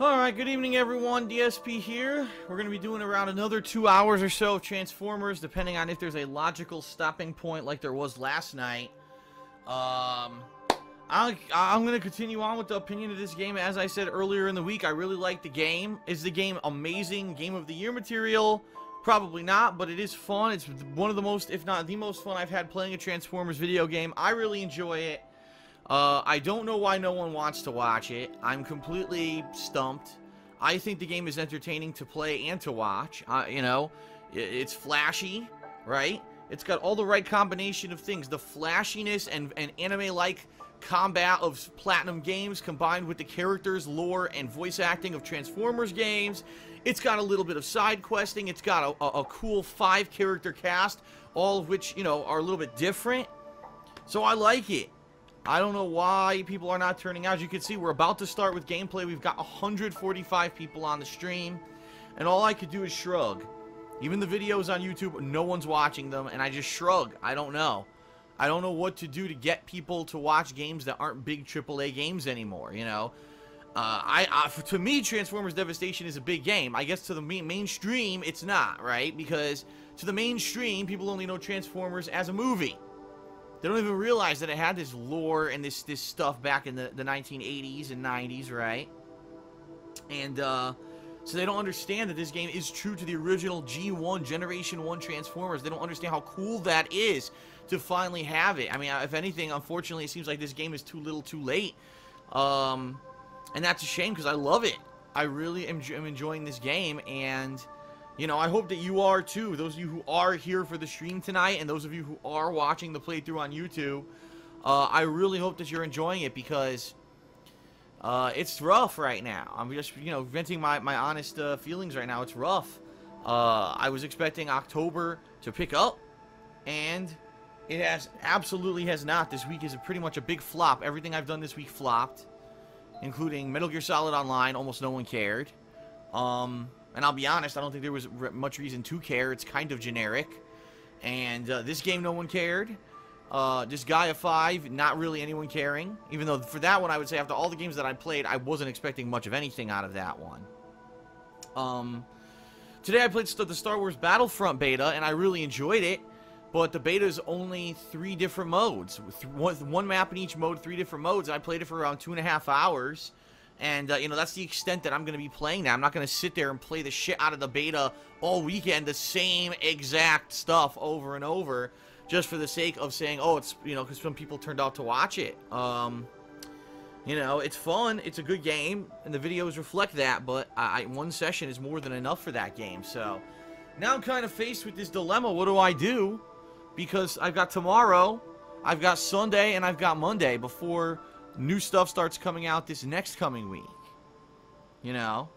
Alright, good evening everyone, DSP here. We're going to be doing around another 2 hours or so of Transformers, depending on if there's a logical stopping point like there was last night. I'm going to continue on with the opinion of this game. As I said earlier in the week, I really like the game. Is the game amazing? Game of the Year material? Probably not, but it is fun. It's one of the most, if not the most fun I've had playing a Transformers video game. I really enjoy it. I don't know why no one wants to watch it. I'm completely stumped. I think the game is entertaining to play and to watch. You know, it's flashy, right? It's got all the right combination of things. The flashiness and anime-like combat of Platinum games combined with the characters, lore, and voice acting of Transformers games. It's got a little bit of side questing. It's got a cool 5-character cast, all of which, you know, are a little bit different. So I like it. I don't know why people are not turning out. As you can see, we're about to start with gameplay. We've got 145 people on the stream, and all I could do is shrug. Even the videos on YouTube, no one's watching them, and I just shrug. I don't know. I don't know what to do to get people to watch games that aren't big AAA games anymore, you know? To me, Transformers Devastation is a big game. I guess to the mainstream, it's not, right? Because to the mainstream, people only know Transformers as a movie. They don't even realize that it had this lore and this stuff back in the 1980s and 90s, right? And, so they don't understand that this game is true to the original G1, Generation 1 Transformers. They don't understand how cool that is to finally have it. I mean, if anything, unfortunately, it seems like this game is too little too late. And that's a shame because I love it. I really am enjoying this game, and you know, I hope that you are too. Those of you who are here for the stream tonight, and those of you who are watching the playthrough on YouTube, I really hope that you're enjoying it because it's rough right now. I'm just, you know, venting my honest feelings right now. It's rough. I was expecting October to pick up, and it absolutely has not. This week is pretty much a big flop. Everything I've done this week flopped, including Metal Gear Solid Online. Almost no one cared. And I'll be honest, I don't think there was much reason to care. It's kind of generic. And this game, no one cared. This Gaia 5, not really anyone caring. Even though for that one, I would say after all the games that I played, I wasn't expecting much of anything out of that one. Today I played the Star Wars Battlefront beta, and I really enjoyed it. But the beta is only 3 different modes. With one map in each mode, 3 different modes. And I played it for around 2.5 hours. And, you know, that's the extent that I'm going to be playing now. I'm not going to sit there and play the shit out of the beta all weekend, the same exact stuff over and over, just for the sake of saying, oh, it's, you know, because some people turned out to watch it. You know, it's fun, it's a good game, and the videos reflect that, but one session is more than enough for that game. So, now I'm kind of faced with this dilemma. What do I do? Because I've got tomorrow, I've got Sunday, and I've got Monday before new stuff starts coming out this next coming week, you know,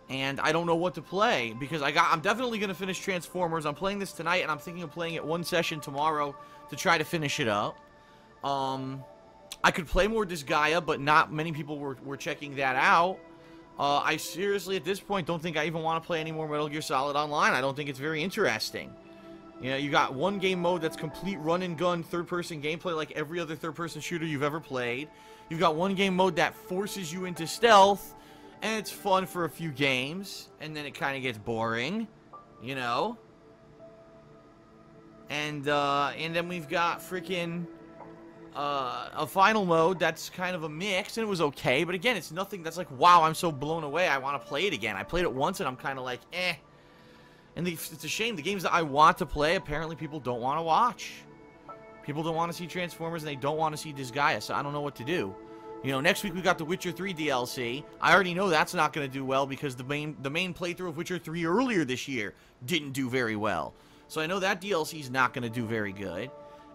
and I don't know what to play because I'm definitely going to finish Transformers. I'm playing this tonight, and I'm thinking of playing it one session tomorrow to try to finish it up. I could play more Disgaea, but not many people were checking that out. I seriously, at this point, don't think I even want to play any more Metal Gear Solid Online. I don't think it's very interesting. You know, you got one game mode that's complete run-and-gun third-person gameplay like every other third-person shooter you've ever played. You've got one game mode that forces you into stealth, and it's fun for a few games, and then it kind of gets boring, you know? And then we've got freaking a final mode that's kind of a mix, and it was okay, but again, it's nothing that's like, wow, I'm so blown away, I want to play it again. I played it once, and I'm kind of like, eh. And it's a shame. The games that I want to play, apparently people don't want to watch. People don't want to see Transformers, and they don't want to see Disgaea, so I don't know what to do. You know, next week we got the Witcher 3 DLC. I already know that's not going to do well because the main playthrough of Witcher 3 earlier this year didn't do very well. So I know that DLC is not going to do very good.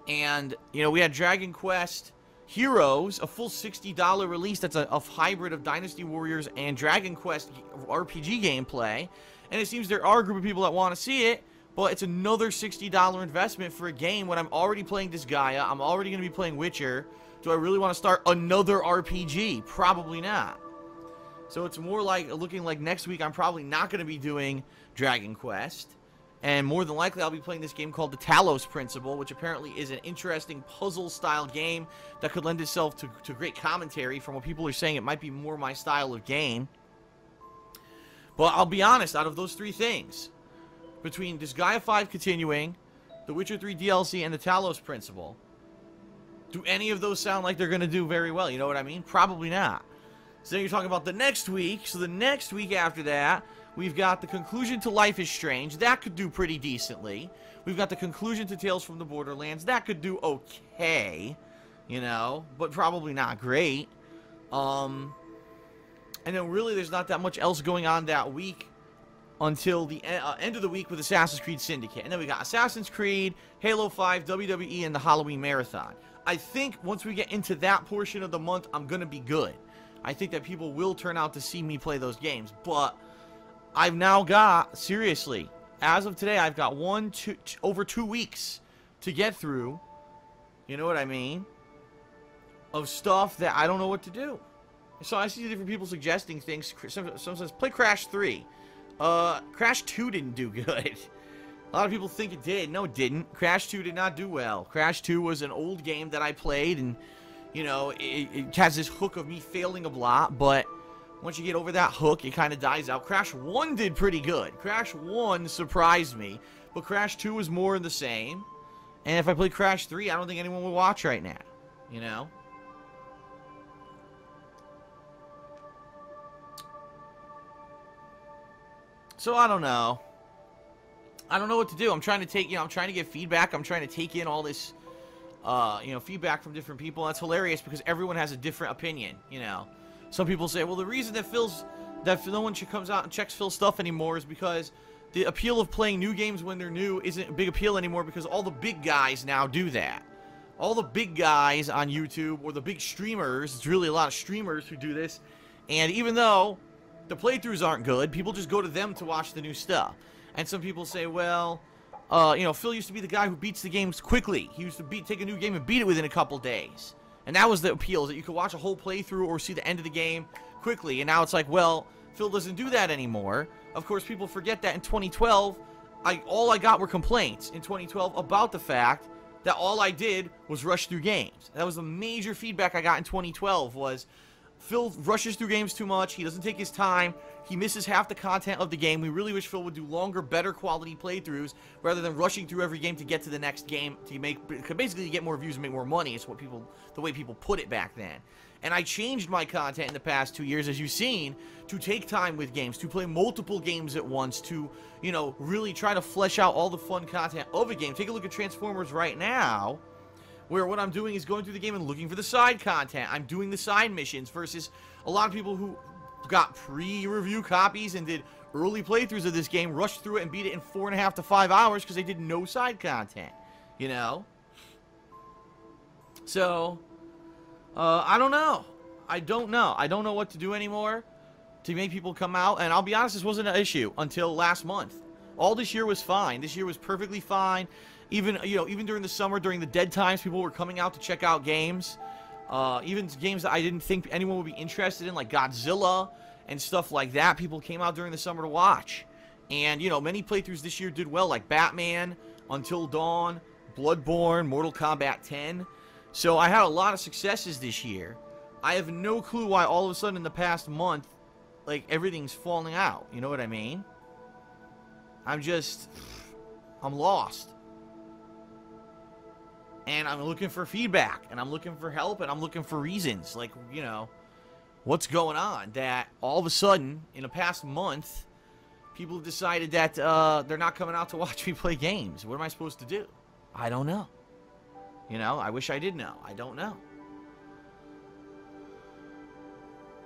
And, you know, we had Dragon Quest Heroes, a full $60 release that's a hybrid of Dynasty Warriors and Dragon Quest RPG gameplay. And it seems there are a group of people that want to see it, but it's another $60 investment for a game when I'm already playing Disgaea. I'm already going to be playing Witcher. Do I really want to start another RPG? Probably not. So it's more like looking like next week I'm probably not going to be doing Dragon Quest. And more than likely I'll be playing this game called the Talos Principle, which apparently is an interesting puzzle-style game that could lend itself to great commentary. From what people are saying, it might be more my style of game. But I'll be honest, out of those three things, between Disgaea 5 continuing, The Witcher 3 DLC, and the Talos Principle, do any of those sound like they're going to do very well? You know what I mean? Probably not. So then you're talking about the next week. So the next week after that, we've got the conclusion to Life is Strange. That could do pretty decently. We've got the conclusion to Tales from the Borderlands. That could do okay, you know, but probably not great. And then really there's not that much else going on that week until the end of the week with Assassin's Creed Syndicate. And then we got Assassin's Creed, Halo 5, WWE, and the Halloween Marathon. I think once we get into that portion of the month, I'm going to be good. I think that people will turn out to see me play those games. But I've now got, seriously, as of today, I've got over 2 weeks to get through, you know what I mean, of stuff that I don't know what to do. So I see different people suggesting things. Some says, play Crash 3. Crash 2 didn't do good. A lot of people think it did. No, it didn't. Crash 2 did not do well. Crash 2 was an old game that I played, and, you know, it has this hook of me failing a lot, but once you get over that hook, it kind of dies out. Crash 1 did pretty good. Crash 1 surprised me, but Crash 2 was more in the same. And if I play Crash 3, I don't think anyone would watch right now, you know? So I don't know. I don't know what to do. I'm trying to take, I'm trying to get feedback. I'm trying to take in all this, feedback from different people. That's hilarious because everyone has a different opinion, you know. Some people say, well, the reason that no one comes out and checks Phil's stuff anymore is because the appeal of playing new games when they're new isn't a big appeal anymore because all the big guys now do that. All the big guys on YouTube or the big streamers, it's really a lot of streamers who do this, and even though the playthroughs aren't good, people just go to them to watch the new stuff. And some people say, well, Phil used to be the guy who beats the games quickly. He used to take a new game and beat it within a couple days. And that was the appeal, is that you could watch a whole playthrough or see the end of the game quickly. And now it's like, well, Phil doesn't do that anymore. Of course, people forget that in 2012, all I got were complaints in 2012 about the fact that all I did was rush through games. That was the major feedback I got in 2012 was, Phil rushes through games too much. He doesn't take his time. He misses half the content of the game. We really wish Phil would do longer, better quality playthroughs rather than rushing through every game to get to the next game to basically get more views and make more money. It's the way people put it back then. And I changed my content in the past 2 years, as you've seen, to take time with games, to play multiple games at once, to, really try to flesh out all the fun content of a game. Take a look at Transformers right now, where what I'm doing is going through the game and looking for the side content. I'm doing the side missions versus a lot of people who got pre-review copies and did early playthroughs of this game, rushed through it and beat it in 4.5 to 5 hours because they did no side content, So, I don't know. I don't know what to do anymore to make people come out. And I'll be honest, this wasn't an issue until last month. All this year was fine. This year was perfectly fine. Even during the summer, during the dead times, people were coming out to check out games. Even games that I didn't think anyone would be interested in, like Godzilla and stuff like that. People came out during the summer to watch. And, many playthroughs this year did well, like Batman, Until Dawn, Bloodborne, Mortal Kombat 10. So I had a lot of successes this year. I have no clue why all of a sudden in the past month, like, everything's falling out. You know what I mean? I'm lost. And I'm looking for feedback, and I'm looking for help, and I'm looking for reasons. Like, what's going on? That all of a sudden, in the past month, people have decided that they're not coming out to watch me play games. What am I supposed to do? I don't know. I wish I did know. I don't know.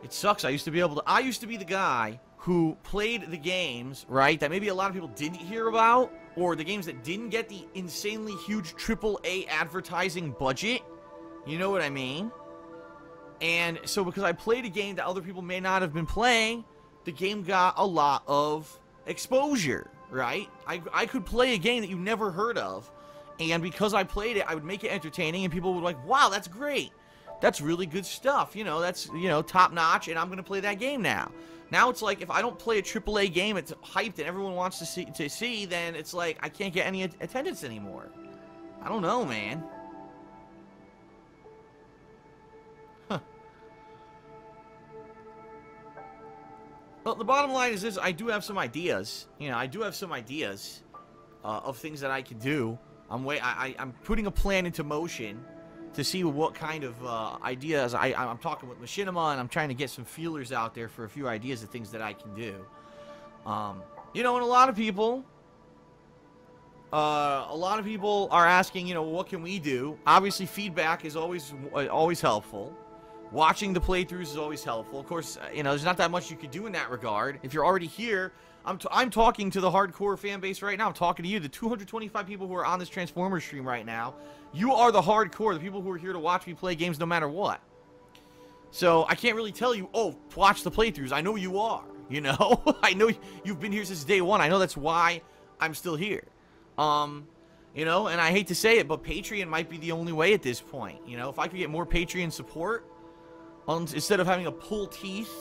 It sucks. I used to be the guy who played the games, right, that maybe a lot of people didn't hear about, or the games that didn't get the insanely huge AAA advertising budget. You know what I mean? And so because I played a game that other people may not have been playing, the game got a lot of exposure, right? I could play a game that you never heard of, and because I played it, I would make it entertaining, and people would be like, wow, that's great. That's really good stuff. That's, top notch, and I'm going to play that game now. Now it's like, if I don't play a AAA game, it's hyped and everyone wants to see, then it's like, I can't get any attendance anymore. I don't know, man. Huh. Well, the bottom line is this: I do have some ideas. You know, I do have some ideas of things that I can do. I'm putting a plan into motion to see what kind of ideas. I'm talking with Machinima, and I'm trying to get some feelers out there for a few ideas of things that I can do. You know, and a lot of people are asking, you know, what can we do? Obviously, feedback is always helpful. Watching the playthroughs is always helpful. Of course, you know, there's not that much you could do in that regard. If you're already here, I'm talking to the hardcore fan base right now. I'm talking to you, the 225 people who are on this Transformers stream right now. You are the hardcore, the people who are here to watch me play games no matter what. So I can't really tell you, oh, watch the playthroughs. I know you are, you know? I know you've been here since day one. I know that's why I'm still here. You know, and I hate to say it, but Patreon might be the only way at this point. You know, if I could get more Patreon support, instead of having to pull teeth,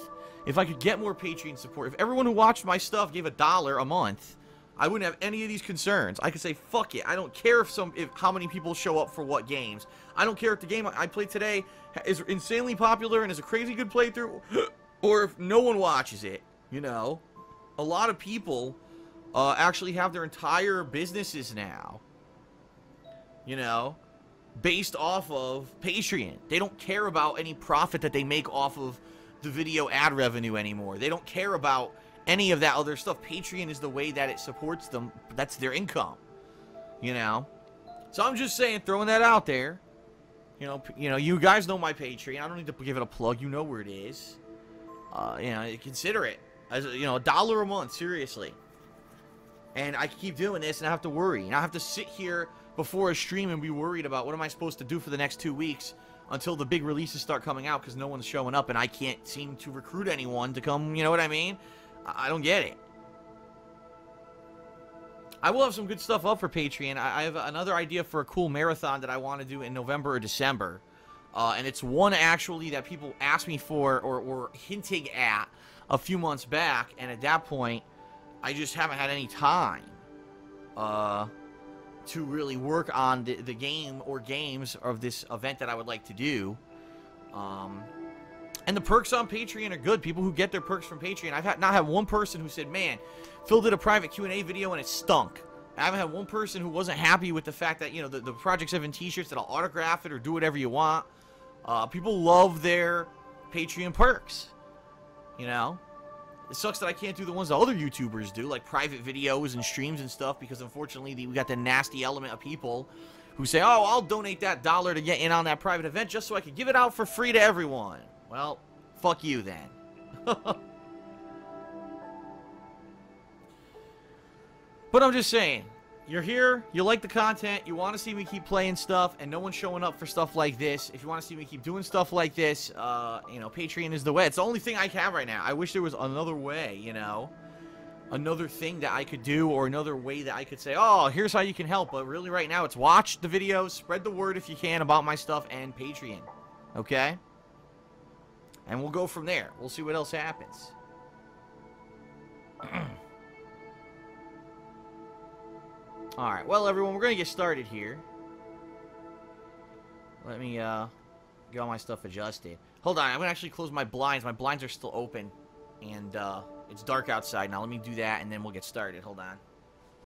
if I could get more Patreon support, if everyone who watched my stuff gave $1 a month, I wouldn't have any of these concerns. I could say, fuck it. I don't care if how many people show up for what games. I don't care if the game I played today is insanely popular and is a crazy good playthrough, or if no one watches it, you know. A lot of people actually have their entire businesses now, you know, based off of Patreon. They don't care about any profit that they make off of the video ad revenue anymore. They don't care about any of that other stuff. Patreon is the way that it supports them. That's their income, you know. So I'm just saying, throwing that out there. You know, you guys know my Patreon. I don't need to give it a plug. You know where it is. You know, consider it as, you know, $1 a month, seriously. And I keep doing this, and I have to worry. And I have to sit here before a stream and be worried about what am I supposed to do for the next 2 weeks until the big releases start coming out, because no one's showing up and I can't seem to recruit anyone to come, you know what I mean? I don't get it. I will have some good stuff up for Patreon. I have another idea for a cool marathon that I want to do in November or December. And it's one actually that people asked me for or were hinting at a few months back, and at that point, I just haven't had any time to really work on the game or games of this event that I would like to do. And the perks on Patreon are good. People who get their perks from Patreon. I've not had one person who said, man, Phil did a private Q&A video and it stunk. I haven't had one person who wasn't happy with the fact that, you know, the Project 7 t-shirts, that I'll autograph it or do whatever you want. People love their Patreon perks, you know. It sucks that I can't do the ones that other YouTubers do, like private videos and streams and stuff, because unfortunately we got the nasty element of people who say, oh, I'll donate that $1 to get in on that private event just so I can give it out for free to everyone. Well, fuck you then. But I'm just saying, you're here, you like the content, you want to see me keep playing stuff, and no one's showing up for stuff like this. If you want to see me keep doing stuff like this, you know, Patreon is the way. It's the only thing I have right now. I wish there was another way, you know, another thing that I could do, or another way that I could say, oh, here's how you can help. But really right now, it's watch the videos, spread the word if you can about my stuff, and Patreon, okay? And we'll go from there. We'll see what else happens. Alright, well, everyone, we're going to get started here. Let me, get all my stuff adjusted. Hold on, I'm going to actually close my blinds. My blinds are still open. And, it's dark outside now. Let me do that, and then we'll get started. Hold on.